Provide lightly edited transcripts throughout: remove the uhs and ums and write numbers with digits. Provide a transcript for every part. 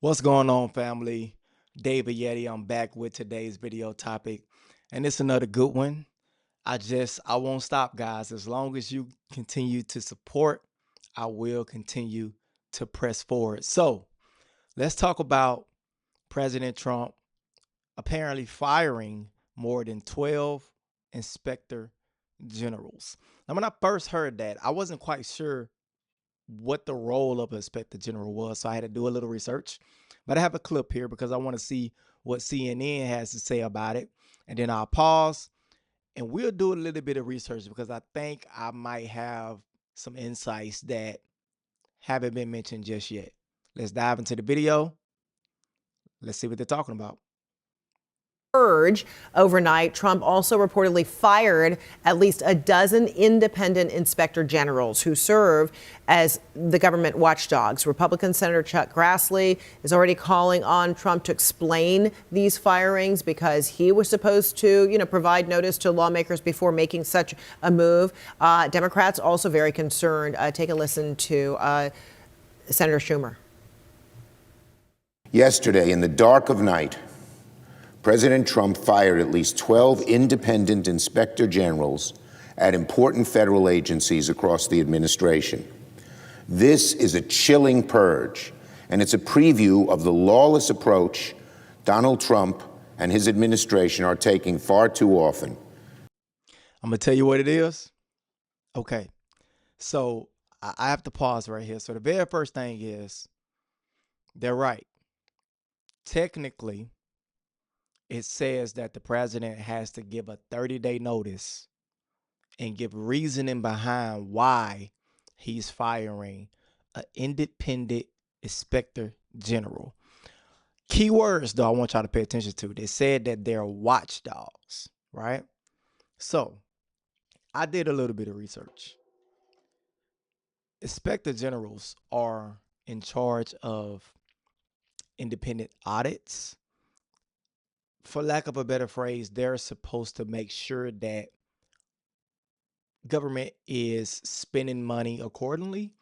What's going on, family? David Yeti. I'm back with today's video topic, and it's another good one. I won't stop, guys. As long as you continue to support, I will continue to press forward. So let's talk about President Trump apparently firing more than 12 inspector generals. Now, when I first heard that, I wasn't quite sure what the role of inspector general was, so I had to do a little research. But I have a clip here because I want to see what CNN has to say about it, and then I'll pause and we'll do a little bit of research because I think I might have some insights that haven't been mentioned just yet. Let's dive into the video. Let's see what they're talking about. Purge overnight, Trump also reportedly fired at least a dozen independent inspector generals who serve as the government watchdogs. Republican Senator Chuck Grassley is already calling on Trump to explain these firings because he was supposed to, provide notice to lawmakers before making such a move. Democrats also very concerned. Take a listen to Senator Schumer. Yesterday, in the dark of night, President Trump fired at least 12 independent inspector generals at important federal agencies across the administration. This is a chilling purge, and it's a preview of the lawless approach Donald Trump and his administration are taking far too often. I'm going to tell you what it is. Okay, so I have to pause right here. So the very first thing is, they're right. Technically, it says that the president has to give a 30-day notice and give reasoning behind why he's firing an independent inspector general. Key words, though, I want y'all to pay attention to. They said that they're watchdogs, right? So I did a little bit of research. Inspector generals are in charge of independent audits. For lack of a better phrase, they're supposed to make sure that government is spending money accordingly.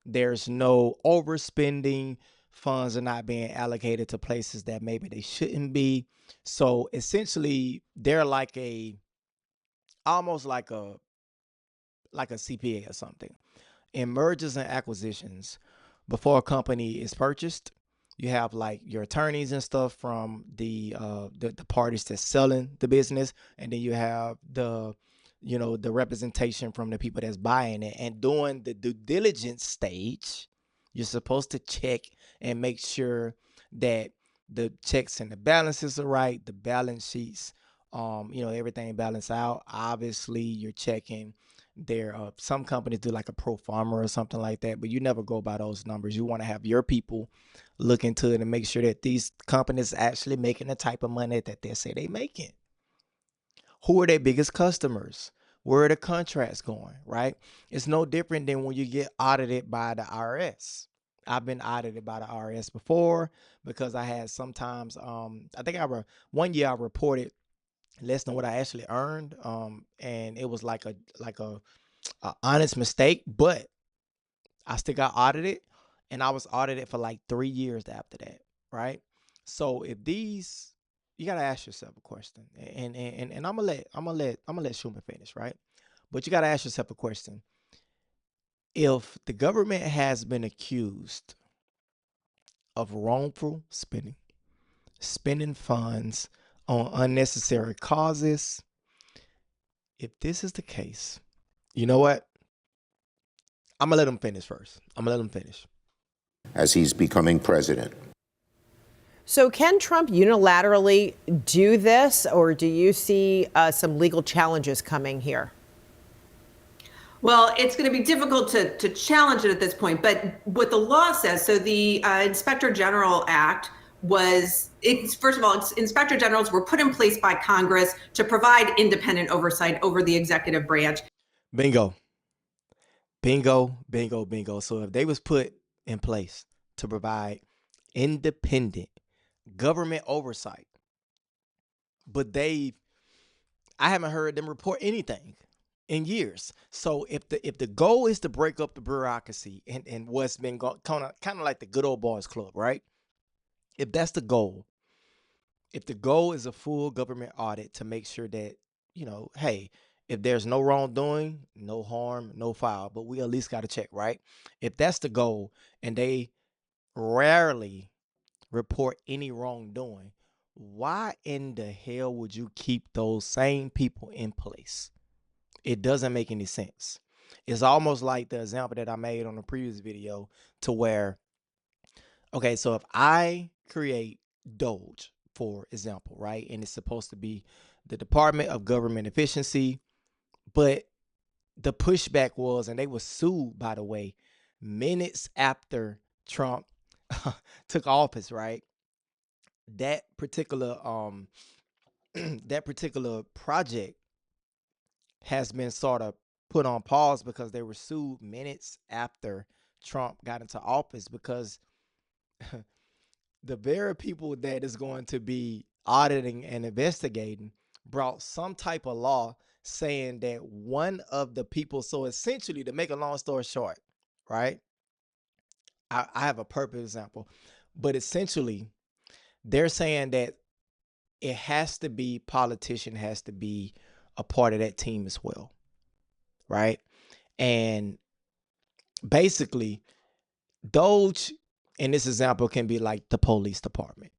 There's no overspending. Funds are not being allocated to places that maybe they shouldn't be. So essentially, they're almost like a CPA or something. In mergers and acquisitions, before a company is purchased, you have like your attorneys and stuff from the parties that's selling the business, and then you have the representation from the people that's buying it. And during the due diligence stage, you're supposed to check and make sure that the checks and the balances are right, the balance sheets, everything balance out. Obviously, you're checking there. Some companies do like a pro forma or something like that, but you never go by those numbers. You want to have your people look into it and make sure that these companies actually making the type of money that they say they making. Who are their biggest customers? Where are the contracts going, right? It's no different than when you get audited by the IRS. I've been audited by the IRS before because I had sometimes, I think one year I reported less than what I actually earned. And it was like a honest mistake, but I still got audited, and I was audited for like 3 years after that, right? So you gotta ask yourself a question, and I'm gonna let Schumer finish, right? But you gotta ask yourself a question: if the government has been accused of wrongful spending funds on unnecessary causes, if this is the case, you know what? I'm gonna let him finish first. I'm gonna let him finish. As he's becoming president. So can Trump unilaterally do this, or do you see some legal challenges coming here? Well, it's going to be difficult to challenge it at this point. But what the law says, so the Inspector General Act first of all, Inspector Generals were put in place by Congress to provide independent oversight over the executive branch. Bingo. Bingo, bingo, bingo. So if they was put in place to provide independent government oversight, but I haven't heard them report anything in years. So if the goal is to break up the bureaucracy and what's been kind of like the good old boys club, right? if that's the goal, if the goal is a full government audit to make sure that, hey, if there's no wrongdoing, no harm, no foul, but we at least got to check, right? If that's the goal and they rarely report any wrongdoing, why in the hell would you keep those same people in place? It doesn't make any sense. It's almost like the example that I made on the previous video to where, okay, so if I create Doge, for example, right, and it's supposed to be the Department of Government Efficiency, but the pushback was, and they were sued, by the way, minutes after Trump took office, right? That particular that particular project has been sort of put on pause because they were sued minutes after Trump got into office, because the very people that is going to be auditing and investigating brought some type of law saying that one of the people, so essentially, to make a long story short, right? I have a perfect example, but essentially, they're saying that it has to be politician has to be a part of that team as well, right? And basically, Doge in this example can be like the police department,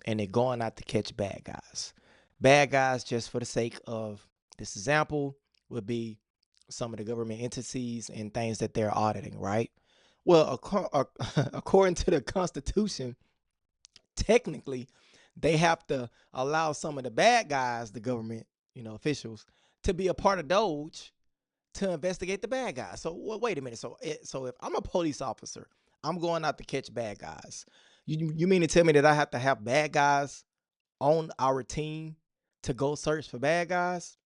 and they're going out to catch bad guys. Bad guys, just for the sake of this example, would be some of the government entities and things that they're auditing, right? Well, according to the Constitution, technically, they have to allow some of the bad guys, the government, officials, to be a part of Doge to investigate the bad guys. So wait a minute. So if I'm a police officer, I'm going out to catch bad guys. You mean to tell me that I have to have bad guys on our team to go search for bad guys?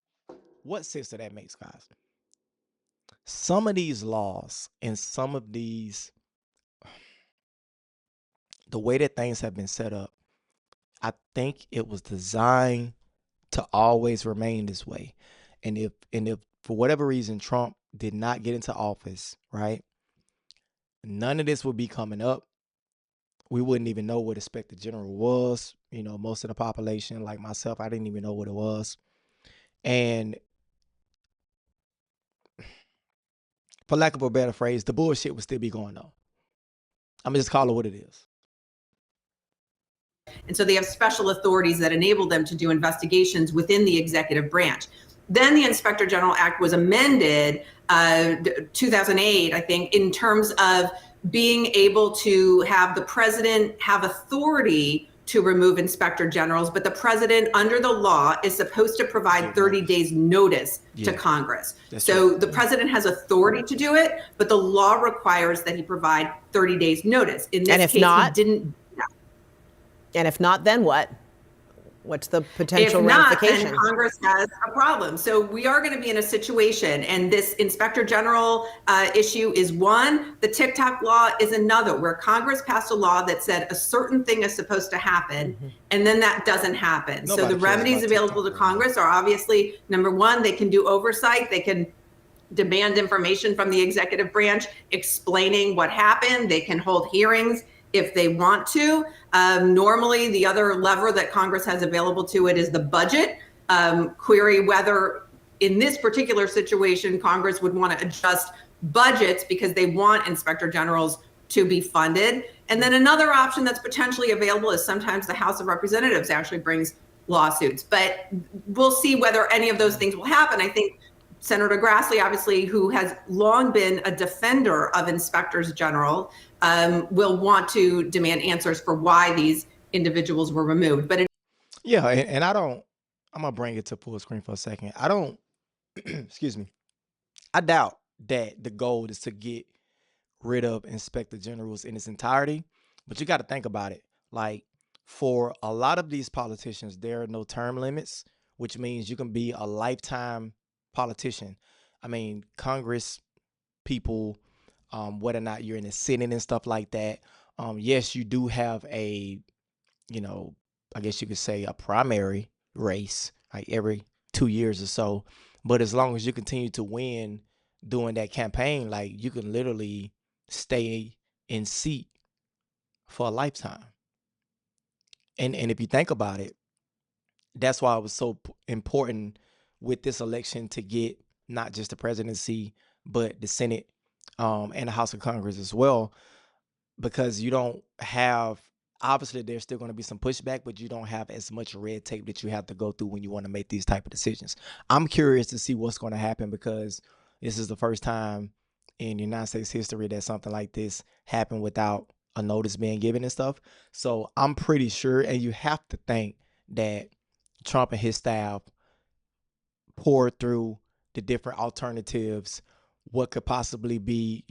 What sense do that makes, guys? Some of these laws and some of these, the way that things have been set up, I think it was designed to always remain this way. And if for whatever reason Trump did not get into office, right? None of this would be coming up. We wouldn't even know what Inspector General was. Most of the population, like myself, I didn't even know what it was. And for lack of a better phrase, the bullshit would still be going on. I'm gonna just call it what it is. And so they have special authorities that enable them to do investigations within the executive branch. Then the Inspector General Act was amended 2008, I think, in terms of being able to have the president have authority to remove inspector generals, but the president under the law is supposed to provide 30 days notice to Congress. So the president has authority to do it, but the law requires that he provide 30 days notice. In this case, he didn't. And if not, then what? What's the potential ramifications? ramification? Then Congress has a problem. So we are going to be in a situation, and this Inspector General issue is one. The TikTok law is another, where Congress passed a law that said a certain thing is supposed to happen, and then that doesn't happen. So the remedies available to Congress are obviously, number one, they can do oversight. They can demand information from the executive branch explaining what happened. They can hold hearings if they want to. Normally, the other lever that Congress has available to it is the budget. Query whether in this particular situation, Congress would want to adjust budgets because they want inspector generals to be funded. And then another option that's potentially available is sometimes the House of Representatives actually brings lawsuits. But we'll see whether any of those things will happen. I think Senator Grassley, obviously, who has long been a defender of inspectors general, will want to demand answers for why these individuals were removed. But yeah, and I'm gonna bring it to full screen for a second. I don't, excuse me. I doubt that the goal is to get rid of inspector generals in its entirety, but you got to think about it. Like, for a lot of these politicians, there are no term limits, which means you can be a lifetime politician. I mean, Congress people, whether or not you're in the Senate and stuff like that. Yes, you do have a, I guess you could say a primary race, like every 2 years or so. But as long as you continue to win during that campaign, like, you can literally stay in seat for a lifetime. And if you think about it, that's why it was so important with this election to get not just the presidency, but the Senate and the House of Congress as well, because you don't have, obviously there's still going to be some pushback, but you don't have as much red tape that you have to go through when you want to make these type of decisions. I'm curious to see what's going to happen, because this is the first time in United States history that something like this happened without a notice being given and stuff. So I'm pretty sure, and you have to think that Trump and his staff poured through the different alternatives, what could possibly be,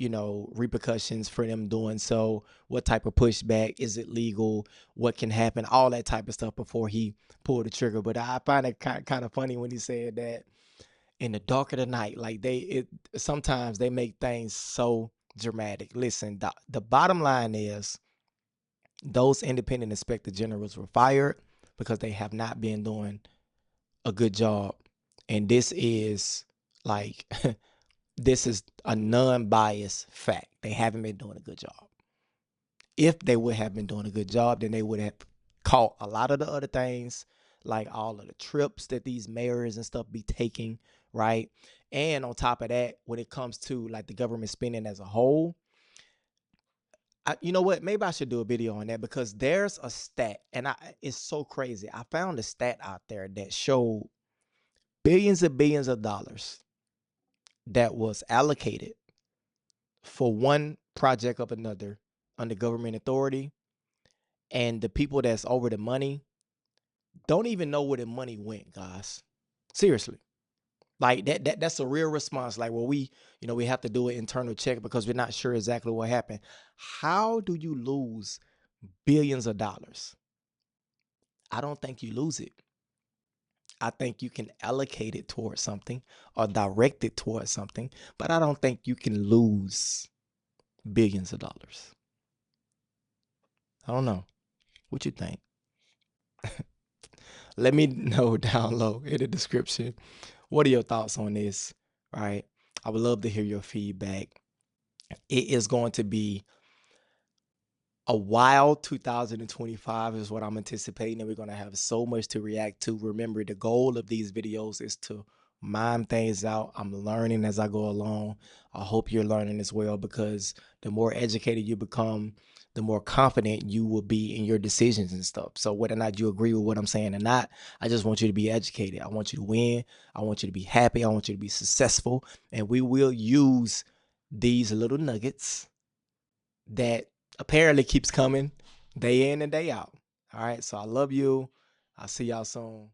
repercussions for them doing so, what type of pushback, is it legal, what can happen, all that type of stuff before he pulled the trigger. But I find it kind of funny when he said that in the dark of the night, like sometimes they make things so dramatic. Listen, the bottom line is those independent inspector generals were fired because they have not been doing a good job. And this is like this is a non-biased fact. They haven't been doing a good job. If they would have been doing a good job, then they would have caught a lot of the other things, like all of the trips that these mayors and stuff be taking, right? And on top of that, when it comes to like the government spending as a whole, you know what? Maybe I should do a video on that, because there's a stat, and it's so crazy. I found a stat out there that showed billions and billions of dollars that was allocated for one project of another under government authority, and the people that's over the money don't even know where the money went, guys. Seriously. Like that's a real response. Like, well, we have to do an internal check because we're not sure exactly what happened. How do you lose billions of dollars? I don't think you lose it. I think you can allocate it towards something or direct it towards something, but I don't think you can lose billions of dollars. I don't know. What you think? Let me know down low in the description. What are your thoughts on this? Right? I would love to hear your feedback. It is going to be a wild 2025 is what I'm anticipating, and we're going to have so much to react to. Remember, the goal of these videos is to mime things out. I'm learning as I go along. I hope you're learning as well, because the more educated you become, the more confident you will be in your decisions and stuff. So whether or not you agree with what I'm saying or not, I just want you to be educated. I want you to win. I want you to be happy. I want you to be successful. And we will use these little nuggets that apparently keeps coming day in and day out. All right. So I love you. I'll see y'all soon.